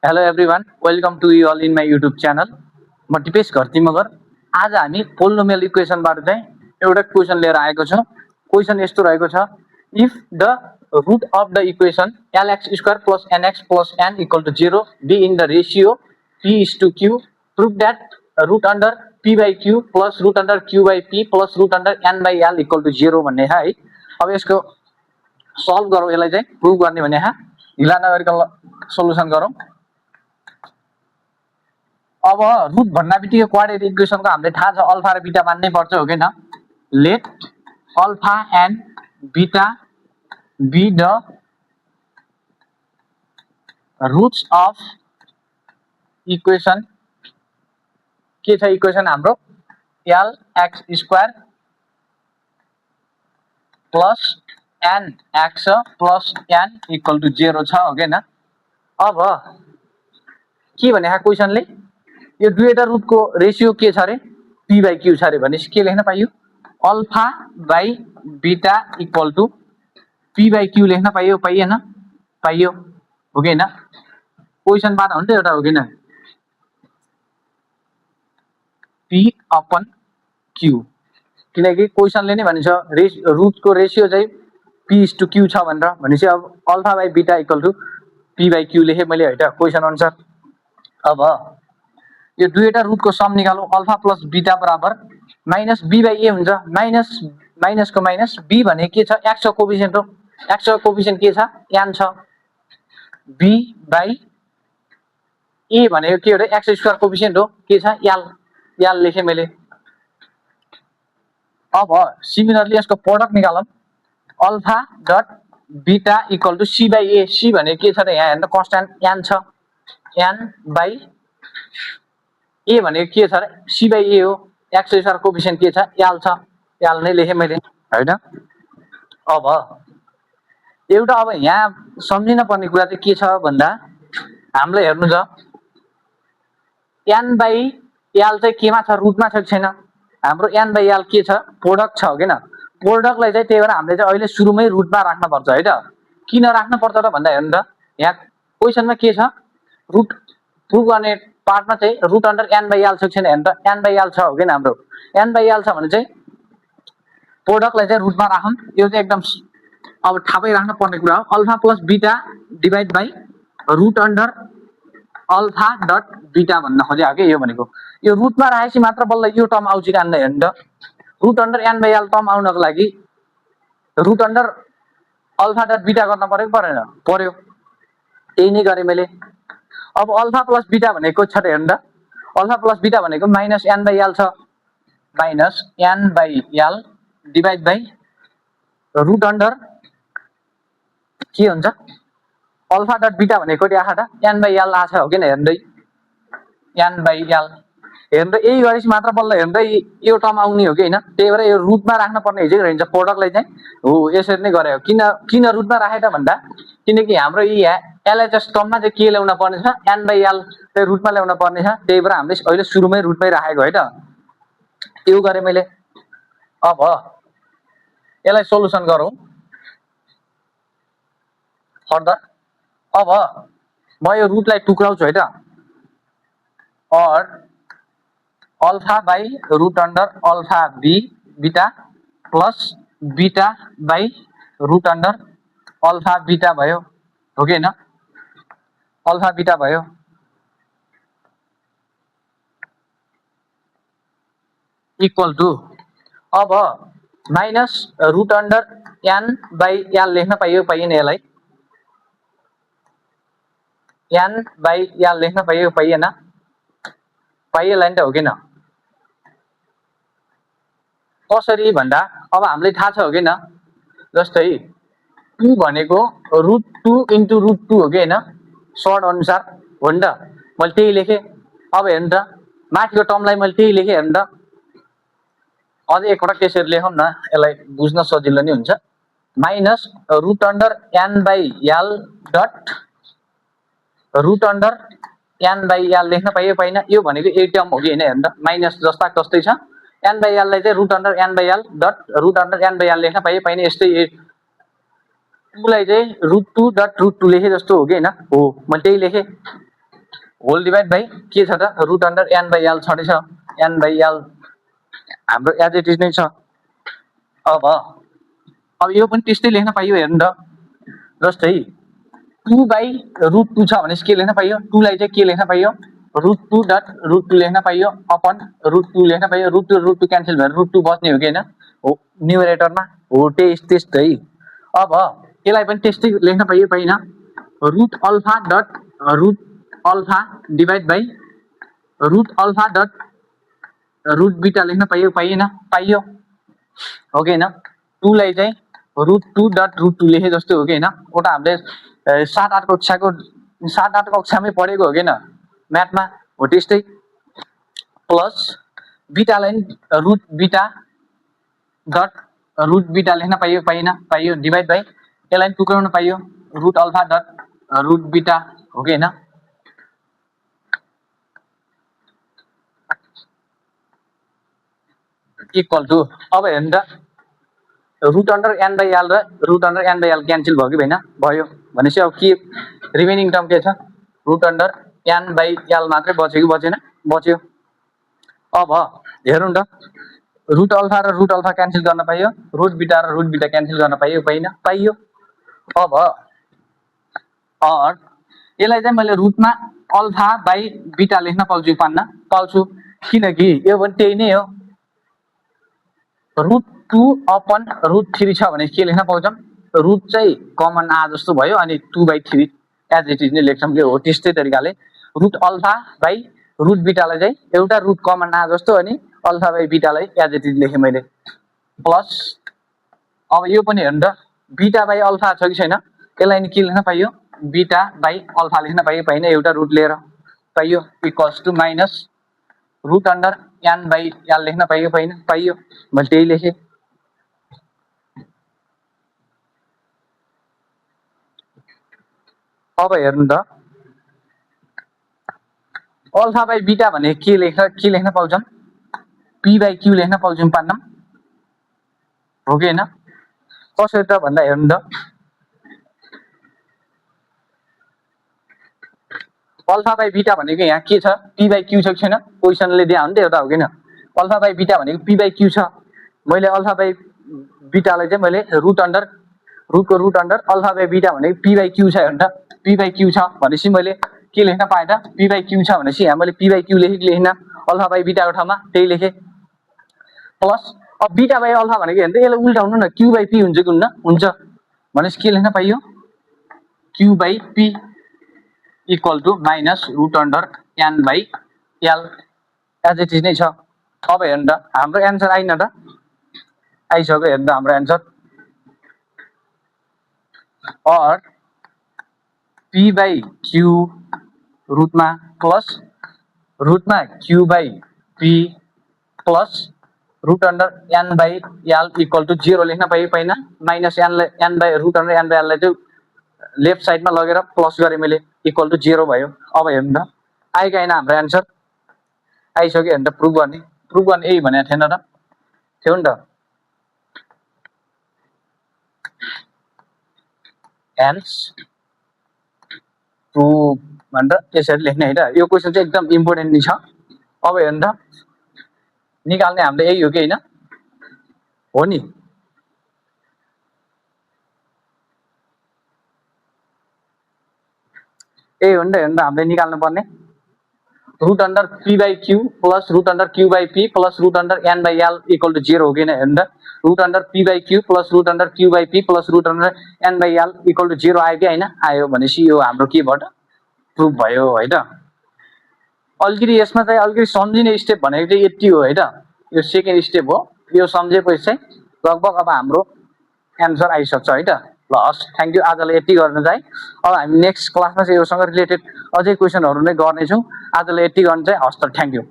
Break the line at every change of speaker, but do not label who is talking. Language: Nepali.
Hello everyone, welcome to you all in my YouTube channel. म दिपेश घरती मगर। आज हामी पोलिनोमियल इक्वेसनबाट चाहिँ एउटा क्वेसन लिएर आएको छौँ। क्वेसन यस्तो रहेको छ, if the root of the equation lx² plus nx plus n equal to 0 be in the ratio p:q, prove that root under p by q plus root under q by p plus root under n by l equal to 0 भन्ने है। अब यसको सल्भ गरौँ, यसलाई चाहिँ प्रुभ गर्ने भने ढिला नगरिकन सोल्युसन गरौँ। अब रुट भन्ना बित्तिकै क्वाड्रेटिक इक्वेसनको हामीले थाहा छ अल्फा र बीटा मान्नै पर्छ, हो किन? Let alpha and beta be the roots of equation. के छ इक्वेसन हाम्रो? lx² plus nx plus n equal to 0 छ, हो किन? अब के भने क्वेसनले यो दुईटा रुटको रेसियो के छ रे? p बाई q छ रे भनेपछि के लेख्न पाइयो? Alpha by beta equal to p by q लेख्न पाइयो, पाइएन? पाइयो, हो कि हैन? क्वेसनबाट हो नि त एउटा, हो किन? p अपन q, किनकि क्वेसनले नै भन्छ रुटको रेसियो चाहिँ p:q छ भनेर। भनेपछि अब alpha by beta equal to p by q लेखेँ मैले, है त, क्वेसन अनुसार। अब यो दुईटा रुटको सम निकालौँ। अल्फा प्लस बीटा बराबर माइनस b बाई a हुन्छ। माइनस को माइनस b भने के छ? x को कोफिसिएन्ट हो। x को कोफिसिएन्ट के छ? n छ। b बाई a भनेको के हो रे? x² कोफिसिएन्ट हो, के छ? l लेखेँ मैले। अब सिमिलरली यसको प्रोडक्ट निकालौँ। Alpha dot beta equal to c by a। c भने के छ त? यहाँ हेर्नु, कन्स्ट्यान्ट n छ। n बाई a भनेको के छ र? c बाई a हो। x² कोफिसिएन्ट के छ? l छ। l नै लेखेँ मैले, हैन? अब एउटा अब यहाँ सम्झिन पर्ने कुरा चाहिँ के छ भन्दा, हामीले हेर्नु छ n बाई l चाहिँ केमा छ? रुटमा छ कि छैन? हाम्रो n बाई l के छ? प्रोडक्ट छ, हो किन? प्रोडक्टलाई चाहिँ त्यही भएर हामीले चाहिँ अहिले सुरुमै रुटमा राख्न पर्छ, है त। किन राख्न पर्छ त भन्दा, हेर्नु त, यहाँ क्वेसनमा के छ? रुट प्रुभ गर्ने पार्टमा चाहिँ root under n by l छ कि छैन? हेर्नु त, n बाई l छ, हो किन? हाम्रो n बाई l छ भने चाहिँ प्रोडक्टलाई चाहिँ रुटमा राखौँ। यो चाहिँ एकदम अब थाहा पाइराख्न पर्ने कुरा हो। Alpha plus beta divide by root under alpha dot beta भन्न खोजेको के यो भनेको। यो रुटमा राखेपछि मात्र बल्ल यो टर्म आउँछ कि आउँदैन, हेर्नु त। Root under n by l term आउनको लागि root under alpha dot beta गर्न पर्यो कि परेन? पर्यो। त्यही नै गरेँ मैले। अब अल्फा प्लस बीटा भनेको छ त, हेर्नु त। अल्फा प्लस बीटा भनेको माइनस n बाई l छ। Minus n by l divide by root under के हुन्छ? अल्फा डट बीटा भनेको आखा त n बाई l आछ, हो किन? हेर्दै n बाई l हेर्दै यही गरेपछि मात्र बल्ल हेर्दै यो टर्म आउने हो कि हैन? त्यही भएर यो रुटमा राख्न पर्ने हिजो रहन्छ प्रोडक्टलाई चाहिँ। हो, यसरी नै गरे हो। किन रुटमा राखे त भन्दा, किनकि हाम्रो यहाँ एलएचएस टर्ममा चाहिँ के ल्याउन पर्ने छ? n बाई l चाहिँ रुटमा ल्याउन पर्ने छ। त्यही भएर हामीले अहिले सुरुमै रुटमै राखेको, है त। त्यो गरे मैले। अब यसलाई सोल्युसन गरौँ फर्दर। अब म यो रुटलाई टुक्राउँछु, है त। और alpha by root under alpha B beta plus beta by root under alpha beta भयो, हो कि हैन? अल्फा बीटा भयो। इक्वल टु अब minus root under n by l लेख्न पाइयो, पाइएन? यसलाई n बाई l लेख्न पाइयो, पाइएन? पाइएला नि त, हो किन? कसरी भन्दा अब हामीले थाहा छ, हो किन? जस्तै 2 भनेको रुट 2 इन्टु रुट 2 हो कि हैन? सर्ट अनुसार हो नि त। मैले त्यही लेखेँ। अब हेर्नु त, माथिको टर्मलाई मैले त्यही लेखेँ, हेर्नु त। अझ एकपटक त्यसरी लेखौँ न, यसलाई बुझ्न सजिलो नि हुन्छ। Minus root under n by l dot root under n by l लेख्न पाइयो, पाइन? यो भनेको यही टर्म हो कि हैन? हेर्नु त, माइनस जस्ता जस्तै छ। n बाई l लाई चाहिँ root under n by l dot root under n by l लेख्न पाइयो, पाइन? यस्तै 2 लाई चाहिँ रुट 2 डट रुट 2 लेखे जस्तो हो कि हैन? हो, मैले त्यही लेखेँ। होल डिभाइड बाई के छ त root under n by l छँदैछ n बाई l हाम्रो एज इट इज नै छ। अब यो पनि त्यस्तै लेख्न पाइयो हेर्नु त जस्तै 2 बाई रुट 2 छ भने के लेख्न पाइयो 2 लाई चाहिँ के लेख्न पाइयो रुट 2 डट रुट 2 लेख्न पाइयो अपन रुट 2 लेख्न पाइयो रुट 2 क्यान्सल भएर रुट 2 बच्ने हो कि हैन हो न्युमरेटरमा हो त्यस्तै। अब यसलाई पनि त्यस्तै लेख्न पाइयो पाइन root alpha dot root alpha divide by root alpha dot root beta लेख्न पाइयो पाइएन पाइयो हो कि हैन 2 लाई चाहिँ रुट 2 डट रुट 2 लेखे जस्तो हो कि हैन ओटा हामीले 7-8 कक्षामै पढेको हो कि हैन म्याथमा हो त्यस्तै प्लस बीटालाई root beta dot root beta लेख्न पाइयो पाइएन पाइयो डिभाइड बाई यसलाई टुक्राउन पाइयो root alpha dot root beta हो कि हैन इक्वल टु अब हेर्नु त root under n by l र root under n by l cancel भयो कि भएन भयो भनेपछि अब के रिमेनिङ टर्म के छ root under n by l मात्रै बच्यो कि बचेन बच्यो। अब हेरौँ त रुट अल्फा र रुट अल्फा क्यान्सल गर्न पाइयो रुट बीटा र रुट बीटा क्यान्सल गर्न पाइयो पाइन पाइयो। अब यसलाई चाहिँ मैले रुटमा अल्फा बाई बीटा लेख्न पाउँछु पान्न पाउँछु किनकि यो पनि त्यही नै हो रुट 2 अपन रुट 3 छ भने के लेख्न पाउँछौं रुट चाहिँ कमन आ जस्तो भयो अनि 2/3 एज इट इज नै लेख्छौं के हो त्यस्तै तरिकाले रुट अल्फा बाई रुट बीटालाई चाहिँ एउटा रुट कमन आ जस्तो अनि अल्फा बाई बीटालाई एज इट इज लेखे मैले प्लस अब यो पनि हेर्नु त बीटा बाई अल्फा छ कि छैन यसलाई नि के लेख्न पाइयो बीटा बाई अल्फा लेख्न पाइयो पाइन एउटा रुट लिएर पाइयो equals to minus root under n by l लेख्न पाइयो पाइन पाइयो मैले त्यही लेखेँ। अब हेर्नु त अल्फा बाई बीटा भने के लेख्न पाउँछौं p बाई q लेख्न पाउँछौं पान्नम हो कि हैन कसरी त भन्दा हेर्नु त अल्फा बाई बीटा भनेको यहाँ के छ p बाई q छ कि छैन क्वेशनले दिया हो नि त एउटा हो किन अल्फा बाई बीटा भनेको p बाई q छ मैले अल्फा बाई बीटालाई चाहिँ मैले रुट अन्डर रुटको root under alpha by beta भनेको p बाई q छ हेर्नु त p बाई q छ भनेपछि मैले के लेख्न पाएँ त p बाई q छ भनेपछि यहाँ मैले p बाई q लेख्न अल्फा बाई बीटाको ठाउँमा त्यही लेखेँ प्लस अब बीटा बाई अल्फा भनेको हेर्नु त यसलाई उल्टाउनु न q बाई p हुन्छ कि हुन्न हुन्छ भनेपछि के लेख्न पाइयो q by p equal to minus root under n by l as it is नै छ। अब हेर्नु त हाम्रो एन्सर आइन त आइसक्यो हेर्नु त हाम्रो एन्सर और p बाई q रुटमा प्लस रुटमा q by p plus root under n by l equal to 0 लेख्न पाइयो पाइन minus n by root under n by l लाई चाहिँ लेफ्ट साइडमा लगेर प्लस गरे मैले इक्वल टु 0 भयो। अब हेर्नु त आयो कि हैन हाम्रो एन्सर आइसक्यो हेर्नु त प्रुभ गर्ने यही भनेको थिएन र थियो नि त हेन्स प्रुभ भनेर त्यसरी लेख्ने है त यो क्वेशन चाहिँ एकदम इम्पोर्टेन्ट नि छ। अब हेर्नु त निकाल्ने हाम्रो यही हो कि हैन हो नि ए हो नि त हेर्नु त हामीले निकाल्नु पर्ने root under p by q plus root under q by p plus root under n by l equal to 0 हो कि हैन हेर्नु त root under p by q plus root under q by p plus root under n by l equal to 0 आयो कि हैन आयो भनेपछि यो हाम्रो के भयो प्रुफ भयो है त। अलिकति यसमा चाहिँ अलिकति सम्झिने स्टेप भनेको चाहिँ यति हो है त यो सेकेन्ड स्टेप हो यो सम्झेपछि चाहिँ लगभग अब हाम्रो एन्सर आइसक्छ है त ल हस् थ्याङ्क यू आजलाई यति गर्न चाहिँ अब हामी नेक्स्ट क्लासमा चाहिँ योसँग रिलेटेड अझै क्वेशनहरु नै गर्नेछौँ आजलाई यति गर्न चाहिँ हस् त थ्याङ्क यू।